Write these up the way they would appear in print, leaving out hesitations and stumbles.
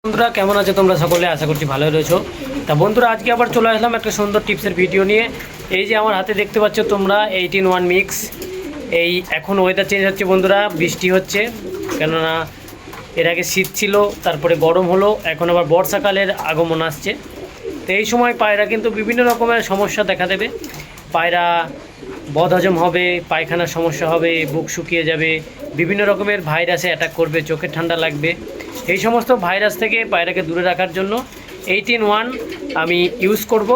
বন্ধুরা কেমন আছো তোমরা সকলে? আশা করছি ভালোই রয়েছো। তা বন্ধুরা আজকে আবার চলে আসলাম একটা সুন্দর টিপসের ভিডিও নিয়ে। এই যে আমার হাতে দেখতে পাচ্ছ তোমরা 18-1 মিক্স। এই এখন ওয়েদার চেঞ্জ হচ্ছে বন্ধুরা, বৃষ্টি হচ্ছে, কেননা এর আগে শীত ছিল, তারপরে গরম হলো, এখন আবার বর্ষাকালের আগমন আসছে। তো এই সময় পায়রা কিন্তু বিভিন্ন রকমের সমস্যা দেখা দেবে। পায়রা বদহজম হবে, পায়খানার সমস্যা হবে, বুক শুকিয়ে যাবে, বিভিন্ন রকমের ভাইরাসে অ্যাটাক করবে, চোখে ঠান্ডা লাগবে। এই সমস্ত ভাইরাস থেকে পায়রাকে দূরে রাখার জন্য 18-1 আমি ইউজ করব।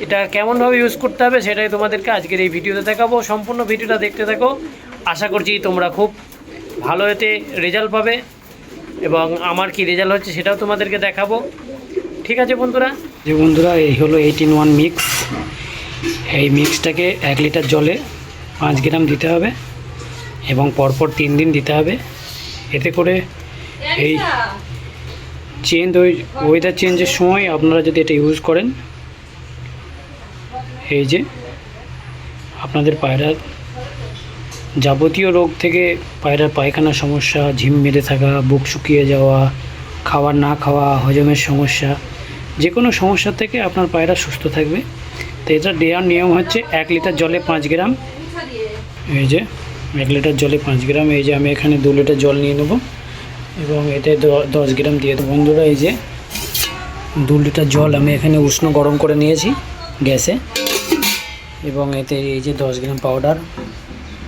এটা কেমনভাবে ইউজ করতে হবে সেটাই তোমাদেরকে আজকের এই ভিডিওতে দেখাবো। সম্পূর্ণ ভিডিওটা দেখতে থাকো, আশা করছি তোমরা খুব ভালো এতে রেজাল্ট পাবে এবং আমার কি রেজাল্ট হচ্ছে সেটাও তোমাদেরকে দেখাবো। ঠিক আছে বন্ধুরা? যে বন্ধুরা এই হলো 18-1 মিক্স। এই মিক্সটাকে 1 লিটার জলে 5 গ্রাম দিতে হবে এবং পরপর 3 দিন দিতে হবে। এতে করে এই ওয়েদার চেঞ্জের সময় আপনারা যদি এটা ইউজ করেন, এই যে আপনাদের পায়রার যাবতীয় রোগ থেকে, পায়রার পায়খানার সমস্যা, ঝিম মেরে থাকা, বুক শুকিয়ে যাওয়া, খাবার না খাওয়া, হজমের সমস্যা, যে কোনো সমস্যা থেকে আপনার পায়রা সুস্থ থাকবে। তো এটা দেওয়ার নিয়ম হচ্ছে 1 লিটার জলে 5 গ্রাম। এই যে 1 লিটার জলে 5 গ্রাম, এই যে আমি এখানে 2 লিটার জল নিয়ে নেব এবং এতে 10 গ্রাম দিয়ে দেবো। বন্ধুরা এই যে 2 লিটার জল আমি এখানে উষ্ণ গরম করে নিয়েছি গ্যাসে এবং এতে এই যে 10 গ্রাম পাউডার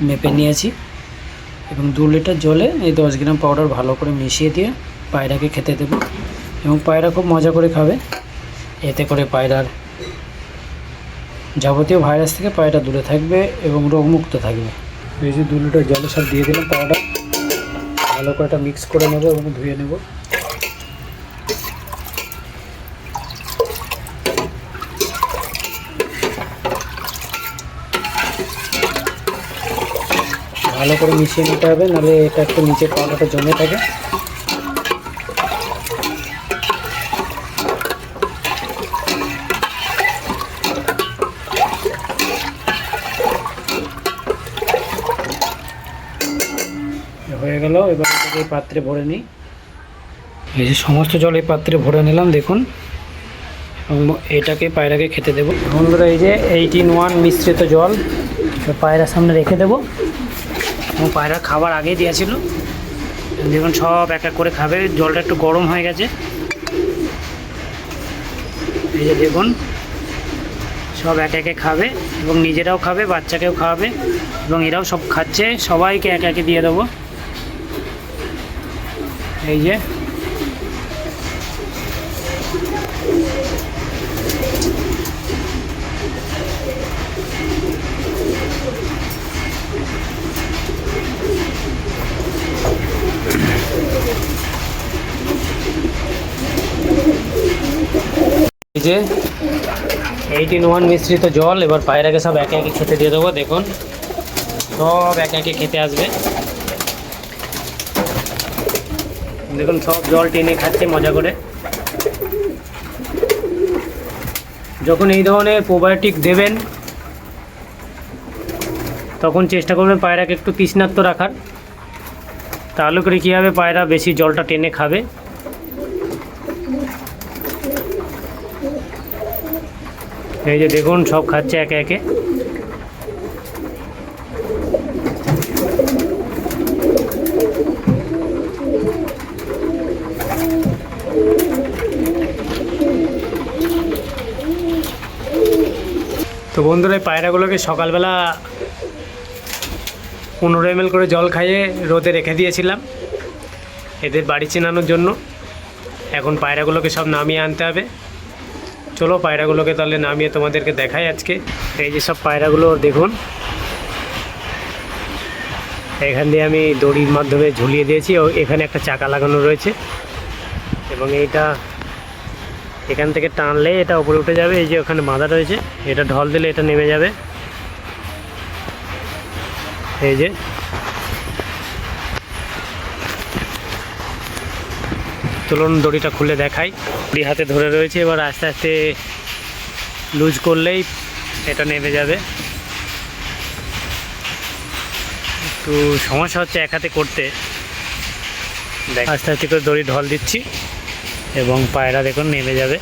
মেপে নিয়েছি এবং 2 লিটার জলে এই 10 গ্রাম পাউডার ভালো করে মিশিয়ে দিয়ে পায়রাকে খেতে দেবো এবং পায়রা খুব মজা করে খাবে। এতে করে পায়রার যাবতীয় ভাইরাস থেকে পায়রা দূরে থাকবে এবং রোগমুক্ত থাকবে। এই যে 2 লিটার জলে সব দিয়ে দিলাম পাউডার, ভালো করে এটা মিক্স করে নেব এবং ধুয়ে নেব। ভালো করে মিশিয়ে নিতে হবে, নাহলে এটা একটু নিচে পাউডারটা জমে থাকে। হয়ে গেল, এবার এটাকে এই পাত্রে ভরে নিই। এই যে সমস্ত জল এই পাত্রে ভরে নিলাম দেখুন, এবং এটাকে পায়রাকে খেতে দেবো। বন্ধুরা এই যে 18-1 মিশ্রিত জল পায়রার সামনে রেখে দেবো এবং পায়রা খাবার আগেই দিয়েছিল, দেখুন সব এক এক করে খাবে। জলটা একটু গরম হয়ে গেছে, এই যে দেখুন সব এক একে খাবে এবং নিজেরাও খাবে, বাচ্চাকেও খাওয়াবে এবং এরাও সব খাচ্ছে। সবাইকে এক একে দিয়ে দেবো। এই যে এই যে 18-1 মিশ্রিত জল এবার পায়রাকে সব একে একে খেতে দিয়ে দেবো। দেখুন সব একে একে খেতে আসবে, দেখুন সব জল টেনে খাচ্ছে মজা করে। যখন এই ধরনের প্রোবায়োটিক দেবেন তখন চেষ্টা করবেন পায়রাকে একটু তৃষ্ণার্ত রাখার, তাহলে করে কী হবে, পায়রা বেশি জলটা টেনে খাবে। এই যে দেখুন সব খাচ্ছে একে একে। তো বন্ধুরা এই পায়রাগুলোকে সকালবেলা 15 ml করে জল খাইয়ে রোদে রেখে দিয়েছিলাম এদের বাড়ি চেনানোর জন্য। এখন পায়রাগুলোকে সব নামিয়ে আনতে হবে। চলো পায়রাগুলোকে তাহলে নামিয়ে তোমাদেরকে দেখাই আজকে। এই যে সব পায়রাগুলো দেখুন, এখান দিয়ে আমি দড়ির মাধ্যমে ঝুলিয়ে দিয়েছি ও এখানে একটা চাকা লাগানো রয়েছে এবং এইটা এখান থেকে টানলে এটা উপরে উঠে যাবে। এই যে ওখানে বাঁধা রয়েছে, এটা ঢল দিলে এটা নেমে যাবে। এই যে চলুন দড়িটা খুলে দেখাই। দড়ি হাতে ধরে রয়েছে, এবার আস্তে আস্তে লুজ করলেই এটা নেমে যাবে। একটু সমস্যা হচ্ছে এক হাতে করতে, দেখ আস্তে আস্তে করে দড়ি ঢল দিচ্ছি। এবং পায়রা দেখুন নেমে যাবে।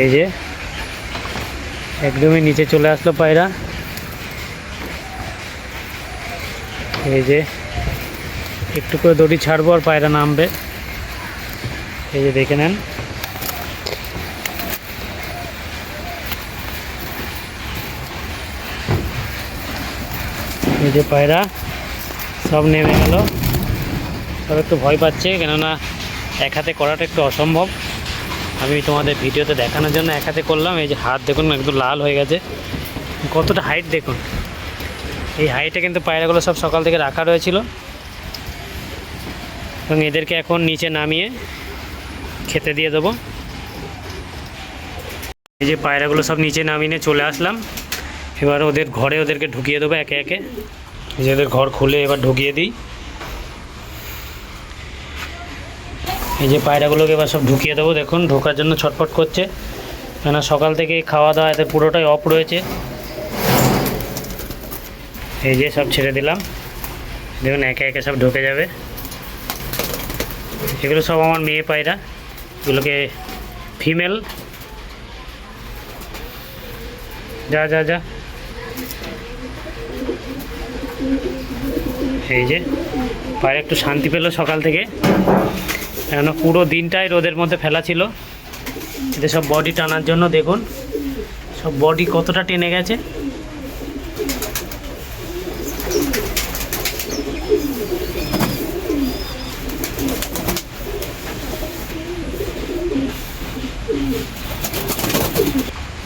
এই যে একদমই নিচে চলে আসলো পায়রা। এই যে একটু করে দড়ি ছাড়বো আর পায়রা নামবে। এই যে দেখে নেন। এই যে পায়রা সব নেমে গেল। সব একটু ভয় পাচ্ছে, কেননা এক হাতে করাটা একটু অসম্ভব। আমি তোমাদের ভিডিওতে দেখানোর জন্য এক হাতে করলাম। এই যে হাত দেখুন একদম লাল হয়ে গেছে। কতটা হাইট দেখুন। এই হাইটে কিন্তু পায়রাগুলো সব সকাল থেকে রাখা রয়েছিল এবং এদেরকে এখন নিচে নামিয়ে খেতে দিয়ে দেবো। এই যে পায়রাগুলো সব নিচে নামিয়ে চলে আসলাম। এবার ওদের ঘরে ওদেরকে ঢুকিয়ে দেবো একে একে। এই যে ওদের ঘর খুলে এবার ঢুকিয়ে দিই। এই যে পায়রাগুলোকে এবার সব ঢুকিয়ে দেবো। দেখুন ঢোকার জন্য ছটফট করছে, কেননা সকাল থেকে খাওয়া দাওয়া এদের পুরোটাই অফ রয়েছে। এই যে সব ছেড়ে দিলাম, দেখুন একে একে সব ঢুকে যাবে। এগুলো সব আমার মেয়ে পায়রা, এগুলোকে ফিমেল। যা যা যা। এই যে পায়রা একটু শান্তি পেল সকাল থেকে, কেননা পুরো দিনটাই রোদের মধ্যে ফেলা ছিল। এদের সব বডি টানার জন্য দেখুন সব বডি কতটা টেনে গেছে।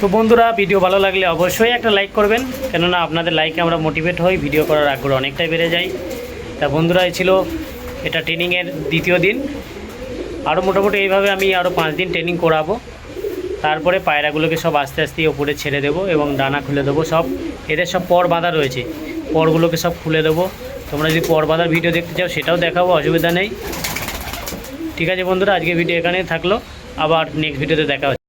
তো বন্ধুরা ভিডিও ভালো লাগলে অবশ্যই একটা লাইক করবেন, কেননা আপনাদের লাইকে আমরা মোটিভেট হই, ভিডিও করার আগ্রহ অনেকটাই বেড়ে যায়। তা বন্ধুরা এই ছিল এটা ট্রেনিংয়ের দ্বিতীয় দিন। আরও মোটামুটি এইভাবে আমি আরও 5 দিন ট্রেনিং করাবো। তারপরে পায়রাগুলোকে সব আস্তে আস্তে ওপরে ছেড়ে দেবো এবং ডানা খুলে দেবো। সব এদের সব পর বাঁধা রয়েছে, পরগুলোকে সব খুলে দেবো। তোমরা যদি পর বাঁধার ভিডিও দেখতে চাও সেটাও দেখাবো, অসুবিধা নেই। ঠিক আছে বন্ধুরা, আজকে ভিডিও এখানেই থাকলো, আবার নেক্সট ভিডিওতে দেখা হচ্ছে।